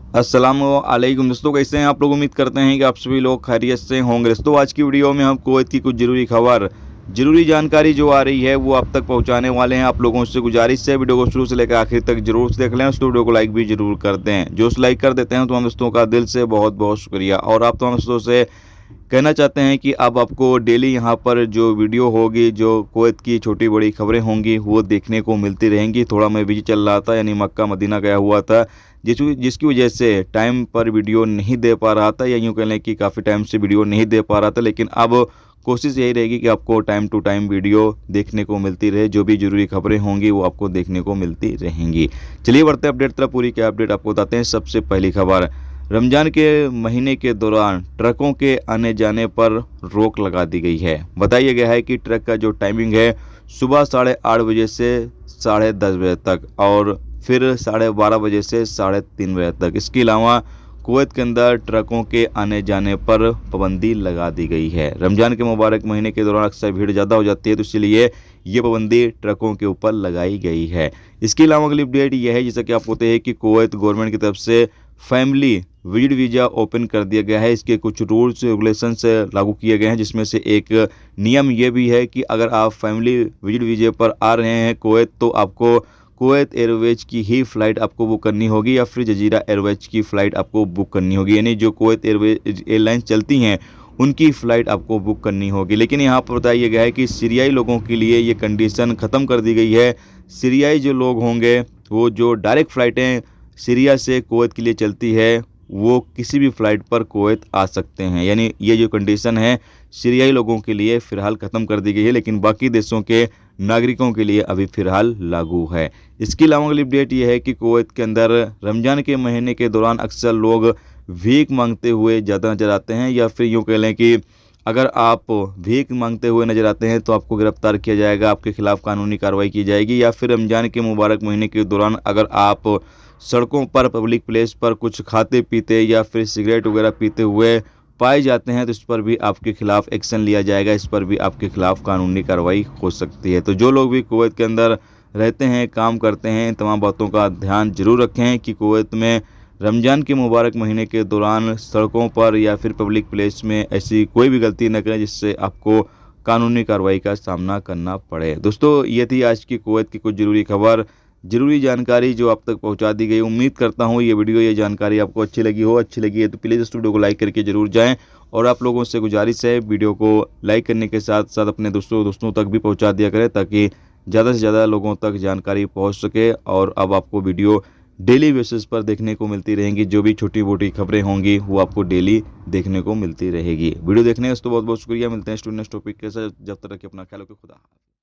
अस्सलामुअलैकुम दोस्तों, कैसे हैं आप लोग। उम्मीद करते हैं कि आप सभी लोग खैरियत से होंगे। दोस्तों आज की वीडियो में हम कुवैत की कुछ ज़रूरी खबर, ज़रूरी जानकारी जो आ रही है वो आप तक पहुंचाने वाले हैं। आप लोगों से गुजारिश है वीडियो को शुरू से लेकर आखिर तक जरूर से देख लें। उस वीडियो को लाइक भी जरूर कर दें। जो लाइक कर देते हैं तो हम दोस्तों का दिल से बहुत बहुत शुक्रिया। और आप तो दोस्तों से कहना चाहते हैं कि अब आपको डेली यहाँ पर जो वीडियो होगी, जो कुवैत की छोटी बड़ी खबरें होंगी वो देखने को मिलती रहेंगी। थोड़ा मैं बिजी चल रहा था, यानी मक्का मदीना गया हुआ था, जिसकी वजह से टाइम पर वीडियो नहीं दे पा रहा था, या यूँ कह लें कि काफ़ी टाइम से वीडियो नहीं दे पा रहा था। लेकिन अब कोशिश यही रहेगी कि आपको टाइम टू टाइम वीडियो देखने को मिलती रहे। जो भी जरूरी खबरें होंगी वो आपको देखने को मिलती रहेंगी। चलिए बढ़ते हैं अपडेट तरफ। पूरी क्या अपडेट आपको बताते हैं। सबसे पहली खबर, रमजान के महीने के दौरान ट्रकों के आने जाने पर रोक लगा दी गई है। बताया गया है कि ट्रक का जो टाइमिंग है सुबह 8:30 बजे से 10:30 बजे तक, और फिर 12:30 बजे से 3:30 बजे तक। इसके अलावा कुवैत के अंदर ट्रकों के आने जाने पर पाबंदी लगा दी गई है। रमजान के मुबारक महीने के दौरान अक्सर भीड़ ज़्यादा हो जाती है, तो इसलिए ये पाबंदी ट्रकों के ऊपर लगाई गई है। इसके अलावा अगली अपडेट यह है, जैसा कि आपको पता है कि कुवैत गवर्नमेंट की तरफ से फैमिली विजिट वीज़ा ओपन कर दिया गया है। इसके कुछ रूल्स रेगुलेशंस लागू किए गए हैं, जिसमें से एक नियम ये भी है कि अगर आप फैमिली विजिट वीज़े पर आ रहे हैं कुवैत, तो आपको कुवैत एयरवेज की ही फ़्लाइट आपको बुक करनी होगी, या फिर जजीरा एयरवेज की फ़्लाइट आपको बुक करनी होगी। यानी जो कुवैत एयरवेज एयरलाइंस चलती हैं उनकी फ़्लाइट आपको बुक करनी होगी। लेकिन यहाँ पर बताया गया है कि सीरियाई लोगों के लिए ये कंडीशन ख़त्म कर दी गई है। सीरियाई जो लोग होंगे, वो जो डायरेक्ट फ़्लाइटें सीरिया से कुवैत के लिए चलती है, वो किसी भी फ़्लाइट पर कुवैत आ सकते हैं। यानी ये जो कंडीशन है सीरियाई लोगों के लिए फ़िलहाल ख़त्म कर दी गई है, लेकिन बाकी देशों के नागरिकों के लिए अभी फ़िलहाल लागू है। इसके अलावा अगली अपडेट ये है कि कुवैत के अंदर रमज़ान के महीने के दौरान अक्सर लोग भीख मांगते हुए ज़्यादा नज़र आते हैं, या फिर यूँ कह लें कि अगर आप भीख मांगते हुए नज़र आते हैं तो आपको गिरफ्तार किया जाएगा, आपके खिलाफ़ कानूनी कार्रवाई की जाएगी। या फिर रमज़ान के मुबारक महीने के दौरान अगर आप सड़कों पर, पब्लिक प्लेस पर कुछ खाते पीते या फिर सिगरेट वगैरह पीते हुए पाए जाते हैं, तो इस पर भी आपके खिलाफ़ एक्शन लिया जाएगा। इस पर भी आपके खिलाफ़ कानूनी कार्रवाई हो सकती है। तो जो लोग भी कुवैत के अंदर रहते हैं, काम करते हैं, इन तमाम बातों का ध्यान जरूर रखें कि कुवैत में रमज़ान के मुबारक महीने के दौरान सड़कों पर या फिर पब्लिक प्लेस में ऐसी कोई भी गलती न करें जिससे आपको कानूनी कार्रवाई का सामना करना पड़े। दोस्तों ये थी आज की कुवैत की कुछ ज़रूरी खबर, ज़रूरी जानकारी जो आप तक पहुंचा दी गई। उम्मीद करता हूं ये वीडियो, ये जानकारी आपको अच्छी लगी हो। अच्छी लगी है तो प्लीज़ इस वीडियो को लाइक करके ज़रूर जाएं। और आप लोगों से गुजारिश है, वीडियो को लाइक करने के साथ साथ अपने दोस्तों तक भी पहुंचा दिया करें, ताकि ज़्यादा से ज़्यादा लोगों तक जानकारी पहुंच सके। और अब आपको वीडियो डेली बेसिस पर देखने को मिलती रहेंगी। जो भी छोटी मोटी खबरें होंगी वो आपको डेली देखने को मिलती रहेगी। वीडियो देखने का तो बहुत बहुत शुक्रिया। मिलते हैं नेक्स्ट टॉपिक के साथ। जब तक अपना ख्याल रखें। खुदा।